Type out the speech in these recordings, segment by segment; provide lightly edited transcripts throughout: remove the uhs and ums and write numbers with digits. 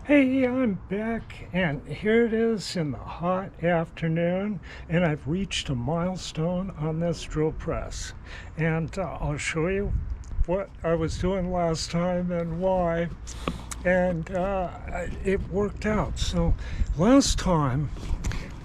Hey, I'm back, and here it is in the hot afternoon, and I've reached a milestone on this drill press. And I'll show you what I was doing last time and why. And it worked out. So last time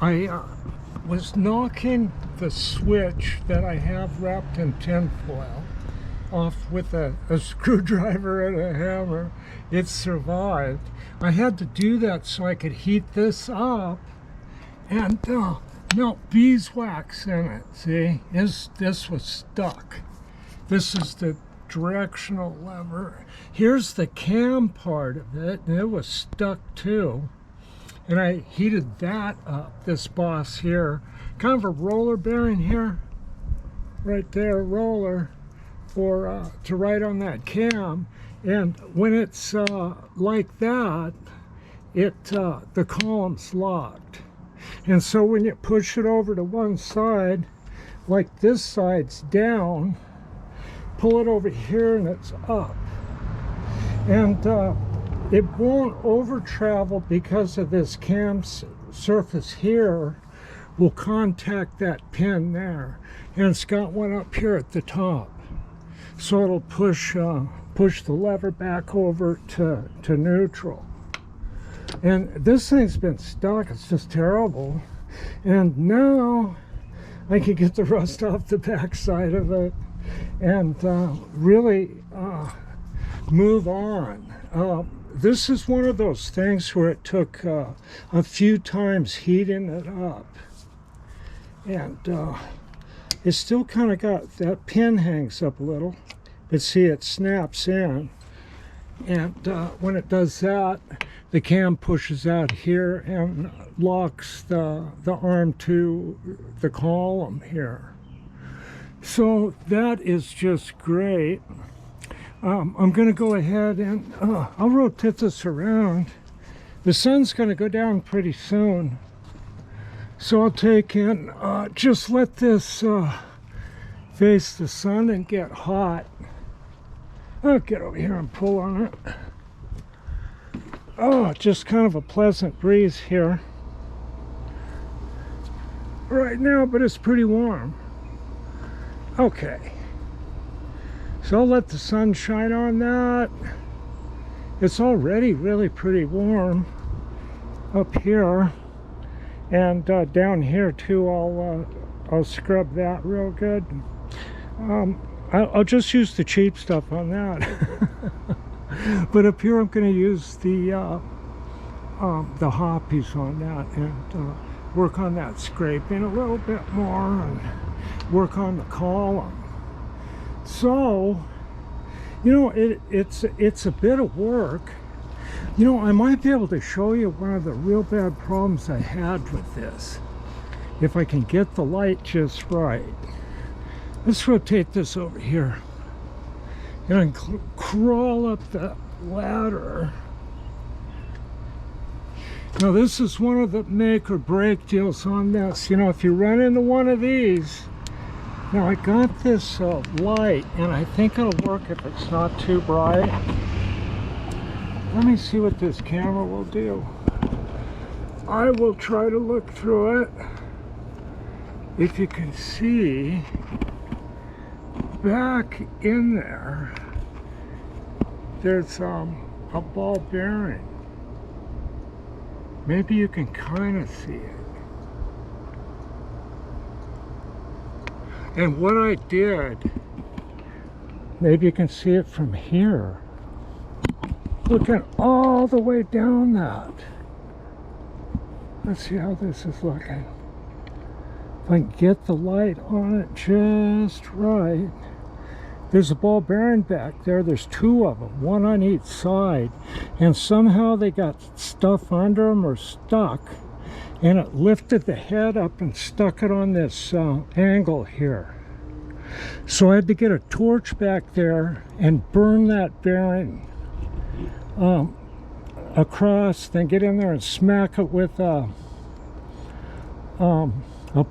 I was knocking the switch that I have wrapped in tinfoil off with a screwdriver and a hammer. It survived. I had to do that so I could heat this up and melt beeswax in it. See, this was stuck. This is the directional lever. Here's the cam part of it, and it was stuck too. And I heated that up, this boss here. Kind of a roller bearing here. Right there, roller. For to ride on that cam, and when it's like that, the column's locked, and so when you push it over to one side, like this side's down, pull it over here and it's up, and it won't over travel because of this cam surface here will contact that pin there, and it's got one up here at the top. So it'll push the lever back over to neutral. And this thing's been stuck. It's just terrible. And now I can get the rust off the back side of it and really move on. This is one of those things where it took a few times heating it up. And it's still kind of got, that pin hangs up a little, but see, it snaps in, and when it does that, the cam pushes out here and locks the arm to the column here. So that is just great. I'm going to go ahead and I'll rotate this around. The sun's going to go down pretty soon. So I'll take and just let this face the sun and get hot. I'll get over here and pull on it. Oh, just kind of a pleasant breeze here right now, but it's pretty warm. Okay. So I'll let the sun shine on that. It's already really pretty warm up here. And down here too, I'll scrub that real good. I'll just use the cheap stuff on that. But up here, I'm going to use the hoppies on that and work on that scraping a little bit more and work on the column. So, you know, it's a bit of work. You know, I might be able to show you one of the real bad problems I had with this, if I can get the light just right. Let's rotate this over here. And crawl up the ladder. Now this is one of the make or break deals on this. You know, if you run into one of these, now I got this light, and I think it'll work if it's not too bright. Let me see what this camera will do. I will try to look through it. If you can see, back in there, there's a ball bearing. Maybe you can kind of see it. And what I did, maybe you can see it from here. Looking all the way down that. Let's see how this is looking. If I can get the light on it just right. There's a ball bearing back there. There's two of them, one on each side. And somehow they got stuff under them or stuck. And it lifted the head up and stuck it on this angle here. So I had to get a torch back there and burn that bearing across, then get in there and smack it with a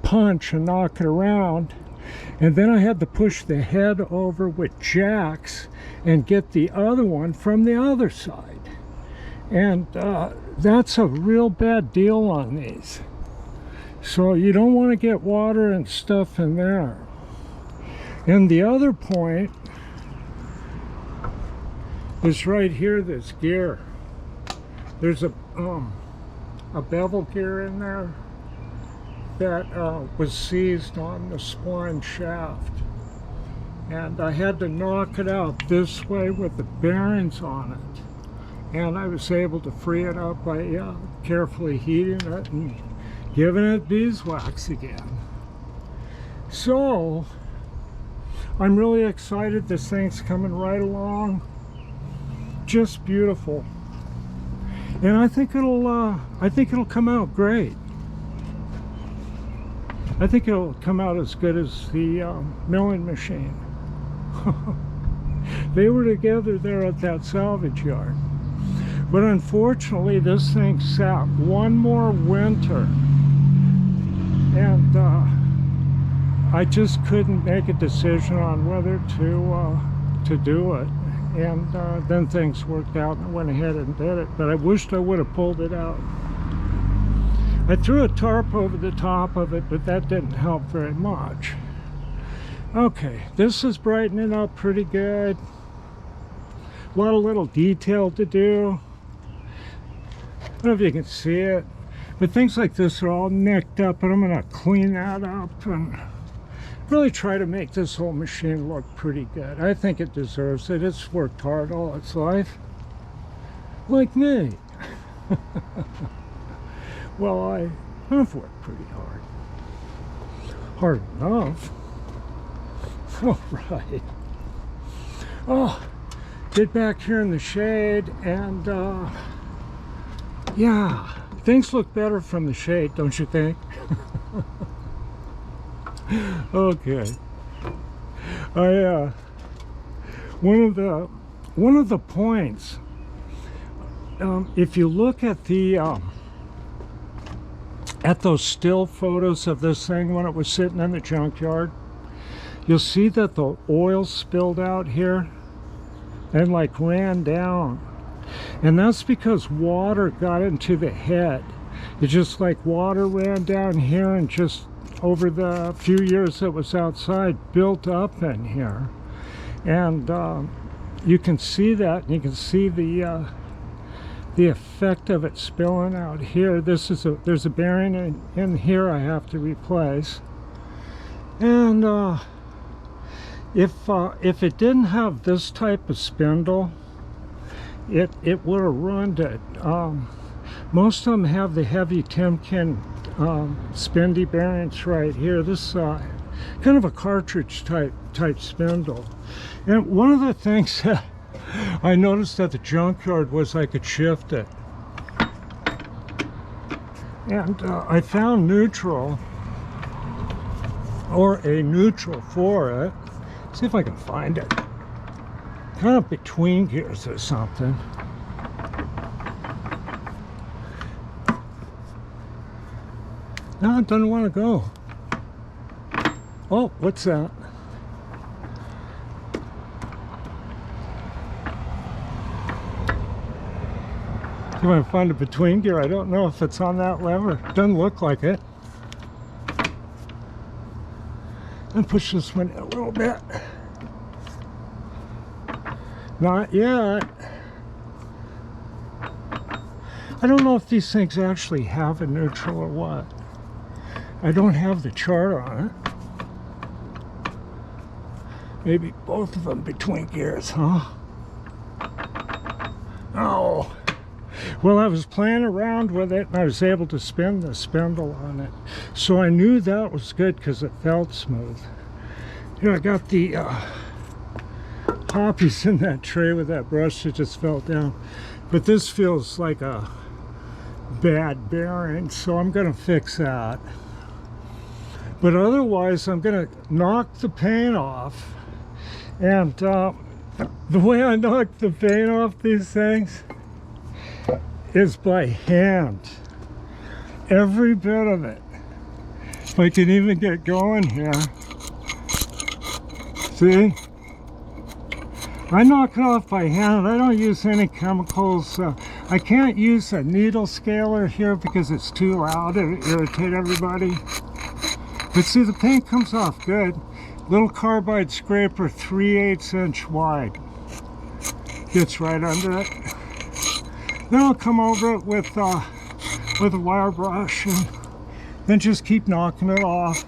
punch and knock it around. And then I had to push the head over with jacks and get the other one from the other side. And that's a real bad deal on these. So you don't want to get water and stuff in there. And the other point is right here, this gear. There's a bevel gear in there that was seized on the spline shaft. And I had to knock it out this way with the bearings on it. And I was able to free it up by carefully heating it and giving it beeswax again. So I'm really excited. This thing's coming right along. Just beautiful. And I think it'll come out great. I think it'll come out as good as the milling machine. They were together there at that salvage yard. But unfortunately, this thing sat one more winter. And I just couldn't make a decision on whether to do it. And then things worked out and I went ahead and did it. But I wished I would have pulled it out. I threw a tarp over the top of it, but that didn't help very much. Okay, this is brightening up pretty good. A lot of little detail to do. I don't know if you can see it, but things like this are all nicked up, and I'm going to clean that up and really try to make this whole machine look pretty good. I think it deserves it. It's worked hard all its life, like me. Well, I've worked pretty hard. Hard enough. All right. Oh, get back here in the shade, and yeah, things look better from the shade, don't you think? Okay. One of the points, if you look at those still photos of this thing when it was sitting in the junkyard, you'll see that the oil spilled out here and like ran down. And that's because water got into the head. It just like water ran down here and just over the few years it was outside built up in here. And you can see that, and you can see the effect of it spilling out here. There's a bearing in here I have to replace. And if it didn't have this type of spindle, it would have ruined it. Most of them have the heavy Timken spindy bearings right here. This kind of a cartridge type spindle. And one of the things that I noticed at the junkyard was I could shift it. And I found neutral, or a neutral for it. See if I can find it. Kind of between gears or something. No, it doesn't want to go. Oh, what's that? You want to find a between gear? I don't know if it's on that lever. Doesn't look like it. And push this one a little bit. Not yet. I don't know if these things actually have a neutral or what. I don't have the chart on it. Maybe both of them between gears, huh? Oh. Well, I was playing around with it and I was able to spin the spindle on it. So I knew that was good because it felt smooth. Here I got the poppies in that tray with that brush that just fell down. But this feels like a bad bearing, so I'm going to fix that. But otherwise, I'm going to knock the paint off. And the way I knock the paint off these things is by hand. Every bit of it. If I can even get going here. See? I knock it off by hand. I don't use any chemicals. I I can't use a needle scaler here because it's too loud and irritate everybody. But see, the paint comes off good. Little carbide scraper, 3/8 inch wide. Gets right under it. Then I'll come over it with a wire brush and then just keep knocking it off.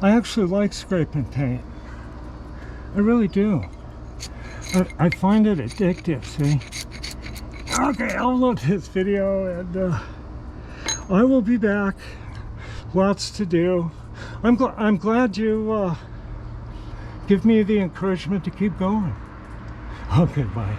I actually like scraping paint. I really do. I find it addictive, see? Okay, I'll load this video and I will be back. Lots to do. I'm glad you give me the encouragement to keep going. Okay, bye.